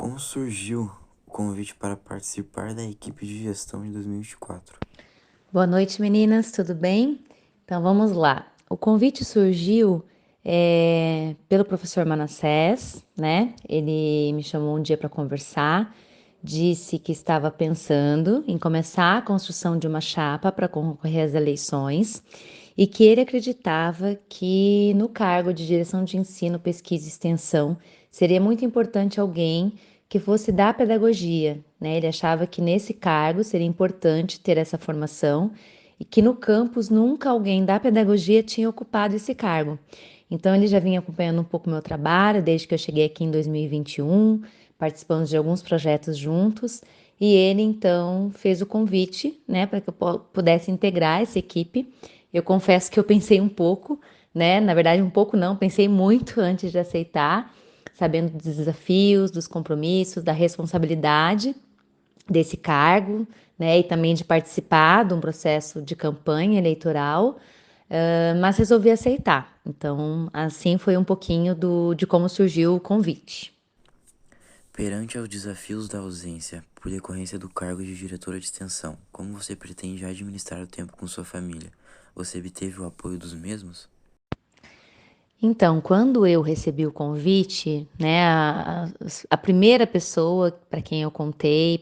Como surgiu o convite para participar da equipe de gestão de 2024? Boa noite, meninas, tudo bem? Então vamos lá. O convite surgiu pelo professor Manassés, né? Ele me chamou um dia para conversar, disse que estava pensando em começar a construção de uma chapa para concorrer às eleições e que ele acreditava que no cargo de direção de ensino, pesquisa e extensão seria muito importante alguém que fosse da pedagogia, né? Ele achava que nesse cargo seria importante ter essa formação e que no campus nunca alguém da pedagogia tinha ocupado esse cargo. Então ele já vinha acompanhando um pouco o meu trabalho desde que eu cheguei aqui em 2021, participamos de alguns projetos juntos, e ele então fez o convite, né, para que eu pudesse integrar essa equipe. Eu confesso que eu pensei um pouco, né, na verdade um pouco não, pensei muito antes de aceitar, sabendo dos desafios, dos compromissos, da responsabilidade desse cargo, né, e também de participar de um processo de campanha eleitoral, mas resolvi aceitar. Então, assim foi um pouquinho de como surgiu o convite. Perante aos desafios da ausência por decorrência do cargo de diretora de extensão, como você pretende administrar o tempo com sua família? Você obteve o apoio dos mesmos? Então, quando eu recebi o convite, né, a primeira pessoa para quem eu contei,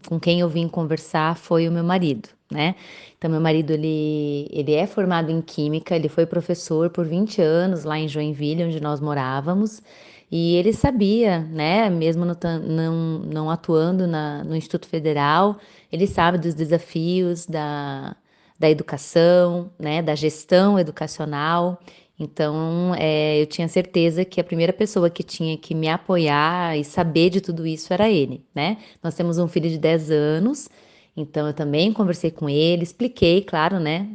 com quem eu vim conversar foi o meu marido, né? Então, meu marido, ele é formado em Química, ele foi professor por 20 anos lá em Joinville, onde nós morávamos, e ele sabia, né, mesmo não atuando no Instituto Federal, ele sabe dos desafios da educação, né, da gestão educacional. Então, eu tinha certeza que a primeira pessoa que tinha que me apoiar e saber de tudo isso era ele, né? Nós temos um filho de 10 anos, então eu também conversei com ele, expliquei, claro, né,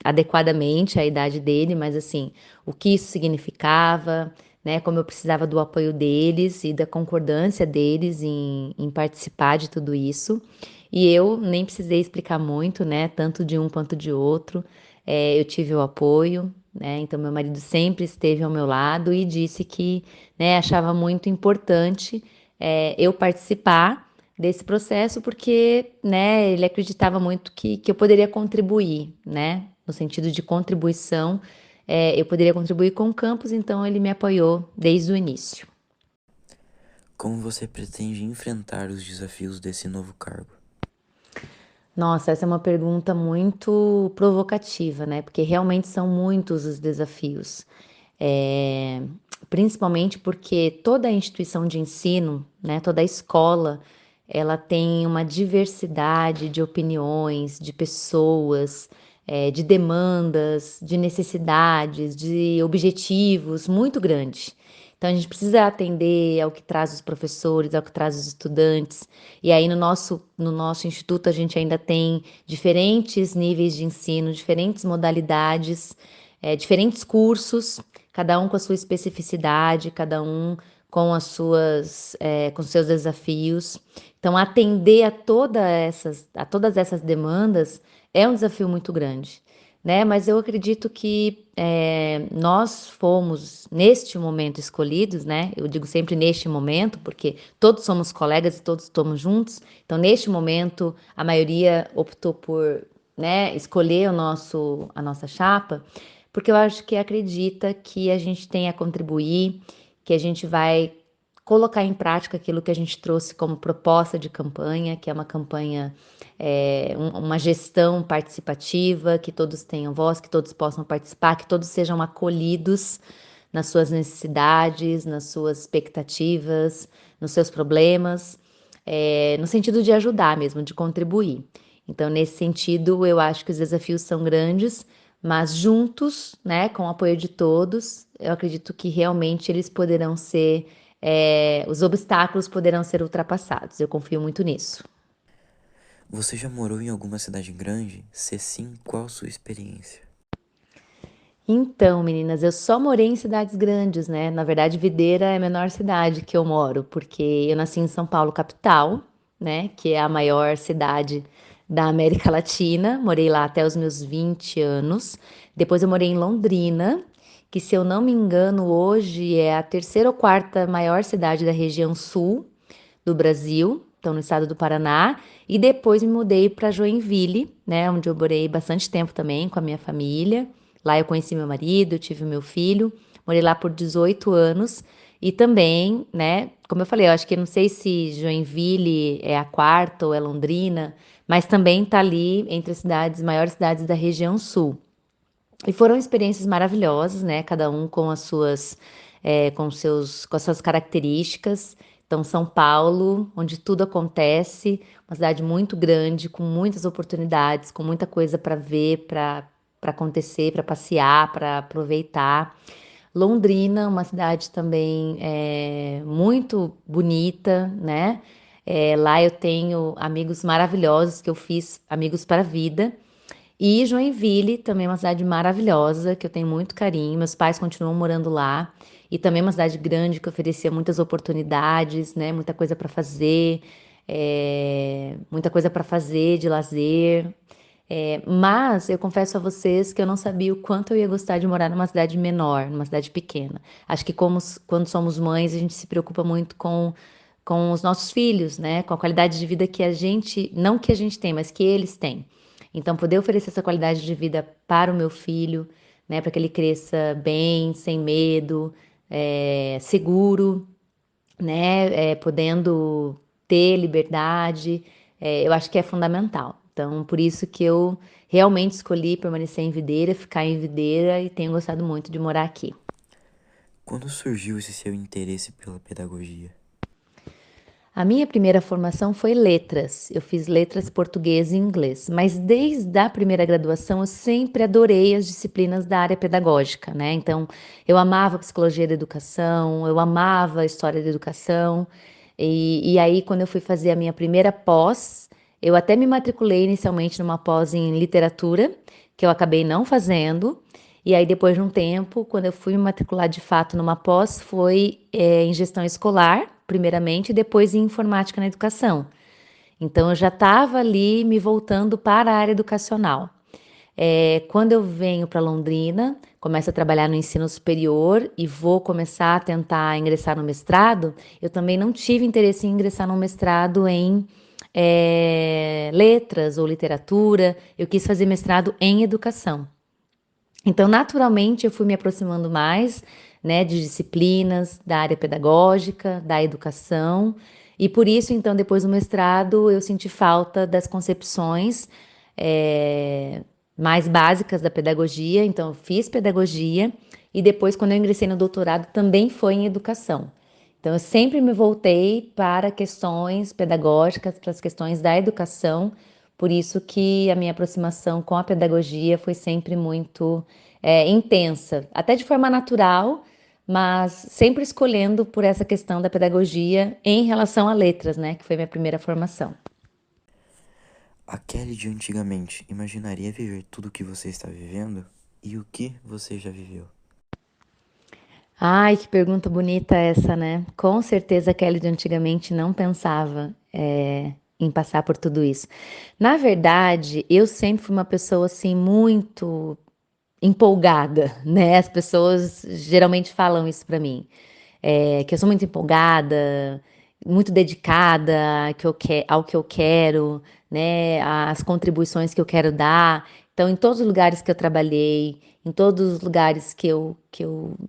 adequadamente a idade dele, mas assim, o que isso significava, né, como eu precisava do apoio deles e da concordância deles em participar de tudo isso. E eu nem precisei explicar muito, né, tanto de um quanto de outro. Eu tive o apoio, né? Então, meu marido sempre esteve ao meu lado e disse que, né, achava muito importante eu participar desse processo, porque, né, ele acreditava muito que eu poderia contribuir, né? No sentido de contribuição, eu poderia contribuir com o campus, então ele me apoiou desde o início. Como você pretende enfrentar os desafios desse novo cargo? Nossa, essa é uma pergunta muito provocativa, né? Porque realmente são muitos os desafios. É, Principalmente porque toda instituição de ensino, né, toda escola, ela tem uma diversidade de opiniões, de pessoas, de demandas, de necessidades, de objetivos muito grande. Então a gente precisa atender ao que traz os professores, ao que traz os estudantes. E aí no nosso instituto a gente ainda tem diferentes níveis de ensino, diferentes modalidades, diferentes cursos, cada um com a sua especificidade, cada um com seus desafios. Então, atender a todas essas demandas é um desafio muito grande, né? Mas eu acredito que nós fomos, neste momento, escolhidos, né? Eu digo sempre neste momento, porque todos somos colegas e todos estamos juntos. Então, neste momento, a maioria optou por, né, escolher a nossa chapa, porque eu acho que acredita que a gente tem a contribuir, que a gente vai colocar em prática aquilo que a gente trouxe como proposta de campanha, que é uma campanha, uma gestão participativa, que todos tenham voz, que todos possam participar, que todos sejam acolhidos nas suas necessidades, nas suas expectativas, nos seus problemas, no sentido de ajudar mesmo, de contribuir. Então, nesse sentido, eu acho que os desafios são grandes, mas juntos, né, com o apoio de todos, eu acredito que realmente eles poderão ser, os obstáculos poderão ser ultrapassados. Eu confio muito nisso. Você já morou em alguma cidade grande? Se sim, qual sua experiência? Então, meninas, eu só morei em cidades grandes, né? Na verdade, Videira é a menor cidade que eu moro, porque eu nasci em São Paulo, capital, né? Que é a maior cidade da América Latina. Morei lá até os meus 20 anos. Depois eu morei em Londrina, que, se eu não me engano, hoje é a terceira ou quarta maior cidade da região sul. do Brasil, então no estado do Paraná, e depois me mudei para Joinville, né, onde eu morei bastante tempo também com a minha família. Lá eu conheci meu marido, eu tive meu filho, morei lá por 18 anos. E também, né, como eu falei, eu acho que não sei se Joinville é a quarta ou é Londrina, mas também está ali entre as cidades, maiores cidades da região sul. E foram experiências maravilhosas, né? Cada um com as suas, com as suas características. Então, São Paulo, onde tudo acontece, uma cidade muito grande, com muitas oportunidades, com muita coisa para ver, para acontecer, para passear, para aproveitar. Londrina, uma cidade também muito bonita, né? Lá eu tenho amigos maravilhosos que eu fiz, amigos para a vida. E Joinville, também é uma cidade maravilhosa, que eu tenho muito carinho. Meus pais continuam morando lá. E também é uma cidade grande que oferecia muitas oportunidades, né? Muita coisa para fazer, muita coisa para fazer de lazer. Mas eu confesso a vocês que eu não sabia o quanto eu ia gostar de morar numa cidade menor, numa cidade pequena. Acho que quando somos mães, a gente se preocupa muito com os nossos filhos, né? Com a qualidade de vida que a gente, não que a gente tem, mas que eles têm. Então, poder oferecer essa qualidade de vida para o meu filho, né? Para que ele cresça bem, sem medo, seguro, né? Podendo ter liberdade, eu acho que é fundamental. Então, por isso que eu realmente escolhi permanecer em Videira, ficar em Videira e tenho gostado muito de morar aqui. Quando surgiu esse seu interesse pela pedagogia? A minha primeira formação foi letras. Eu fiz letras português e inglês, mas desde a primeira graduação eu sempre adorei as disciplinas da área pedagógica, né? Então, eu amava psicologia da educação, eu amava história da educação. E aí, quando eu fui fazer a minha primeira pós, eu até me matriculei inicialmente numa pós em literatura, que eu acabei não fazendo. E aí, depois de um tempo, quando eu fui me matricular de fato numa pós, foi em gestão escolar, primeiramente, e depois em informática na educação. Então, eu já estava ali me voltando para a área educacional. Quando eu venho para Londrina, começo a trabalhar no ensino superior e vou começar a tentar ingressar no mestrado, eu também não tive interesse em ingressar no mestrado em letras ou literatura, eu quis fazer mestrado em educação. Então, naturalmente, eu fui me aproximando mais, né, de disciplinas da área pedagógica, da educação, e por isso, então, depois do mestrado, eu senti falta das concepções eh, mais básicas da pedagogia. Então, eu fiz pedagogia e depois, quando eu ingressei no doutorado, também foi em educação. Então, eu sempre me voltei para questões pedagógicas, para as questões da educação, por isso que a minha aproximação com a pedagogia foi sempre muito intensa, até de forma natural, mas sempre escolhendo por essa questão da pedagogia em relação a letras, né, que foi minha primeira formação. A Kelly de antigamente imaginaria viver tudo o que você está vivendo? E o que você já viveu? Ai, que pergunta bonita essa, né? Com certeza a Kelly de antigamente não pensava em passar por tudo isso. Na verdade, eu sempre fui uma pessoa assim muito empolgada, né? As pessoas geralmente falam isso pra mim, que eu sou muito empolgada, muito dedicada ao que eu quero, né? Às contribuições que eu quero dar. Então, em todos os lugares que eu trabalhei, em todos os lugares que eu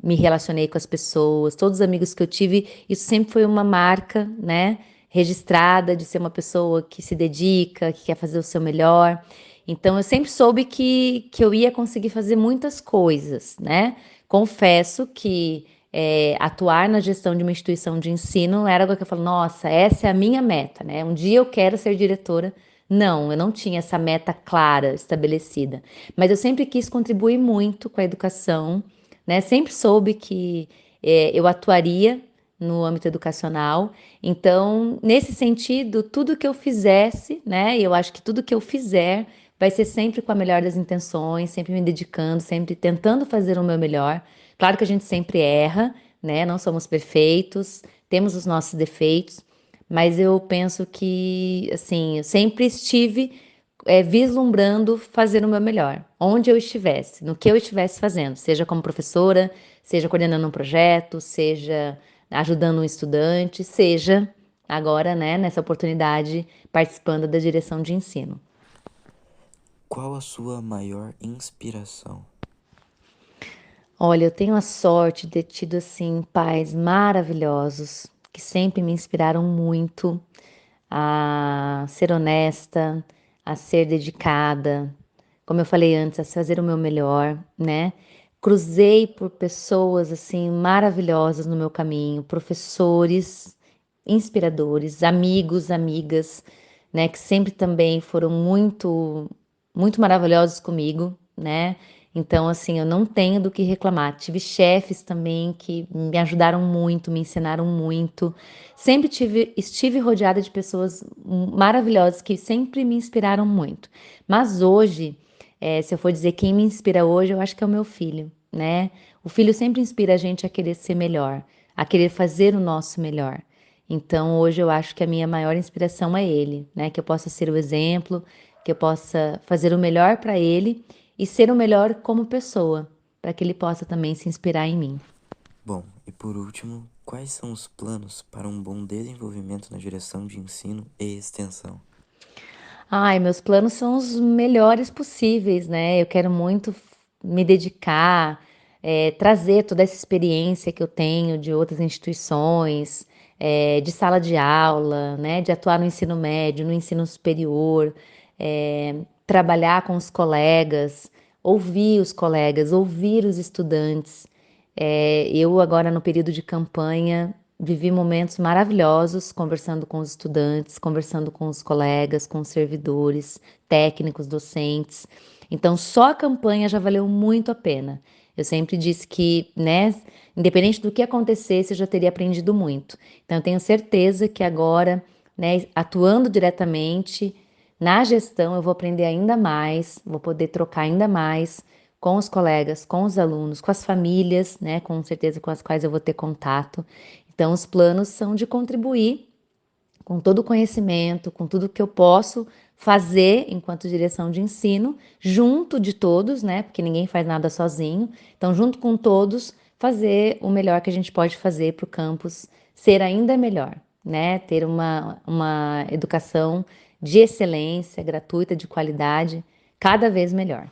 me relacionei com as pessoas, todos os amigos que eu tive, isso sempre foi uma marca, né? Registrada de ser uma pessoa que se dedica, que quer fazer o seu melhor. Então, eu sempre soube que eu ia conseguir fazer muitas coisas, né? Confesso que atuar na gestão de uma instituição de ensino era algo que eu falo, nossa, essa é a minha meta, né? Um dia eu quero ser diretora. Não, eu não tinha essa meta clara, estabelecida. Mas eu sempre quis contribuir muito com a educação, né? Sempre soube que eu atuaria no âmbito educacional. Então, nesse sentido, tudo que eu fizesse, né? Eu acho que tudo que eu fizer vai ser sempre com a melhor das intenções, sempre me dedicando, sempre tentando fazer o meu melhor. Claro que a gente sempre erra, né? Não somos perfeitos, temos os nossos defeitos, mas eu penso que, assim, eu sempre estive vislumbrando fazer o meu melhor, onde eu estivesse, no que eu estivesse fazendo, seja como professora, seja coordenando um projeto, seja ajudando um estudante, seja agora, né, nessa oportunidade, participando da direção de ensino. Qual a sua maior inspiração? Olha, eu tenho a sorte de ter tido, assim, pais maravilhosos, que sempre me inspiraram muito a ser honesta, a ser dedicada, como eu falei antes, a fazer o meu melhor, né. Cruzei por pessoas, assim, maravilhosas no meu caminho, professores inspiradores, amigos, amigas, né, que sempre também foram muito maravilhosos comigo, né. Então, assim, eu não tenho do que reclamar. Tive chefes também que me ajudaram muito, me ensinaram muito. Sempre estive rodeada de pessoas maravilhosas que sempre me inspiraram muito. Mas hoje, se eu for dizer quem me inspira hoje, eu acho que é o meu filho, né. O filho sempre inspira a gente a querer ser melhor, a querer fazer o nosso melhor. Então hoje eu acho que a minha maior inspiração é ele, né, que eu possa ser o exemplo, que eu possa fazer o melhor para ele e ser o melhor como pessoa, para que ele possa também se inspirar em mim. Bom, e por último, quais são os planos para um bom desenvolvimento na direção de ensino e extensão? Ai, meus planos são os melhores possíveis, né, eu quero muito me dedicar, trazer toda essa experiência que eu tenho de outras instituições, de sala de aula, né, de atuar no ensino médio, no ensino superior, trabalhar com os colegas, ouvir os estudantes. Eu agora no período de campanha vivi momentos maravilhosos conversando com os estudantes, conversando com os colegas, com os servidores, técnicos, docentes. Então, só a campanha já valeu muito a pena. Eu sempre disse que, né, independente do que acontecesse, eu já teria aprendido muito. Então, eu tenho certeza que agora, né, atuando diretamente na gestão, eu vou aprender ainda mais, vou poder trocar ainda mais com os colegas, com os alunos, com as famílias, né, com certeza com as quais eu vou ter contato. Então, os planos são de contribuir com todo o conhecimento, com tudo que eu posso fazer enquanto direção de ensino, junto de todos, né, porque ninguém faz nada sozinho. Então, junto com todos, fazer o melhor que a gente pode fazer para o campus ser ainda melhor, né, ter uma educação de excelência, gratuita, de qualidade, cada vez melhor.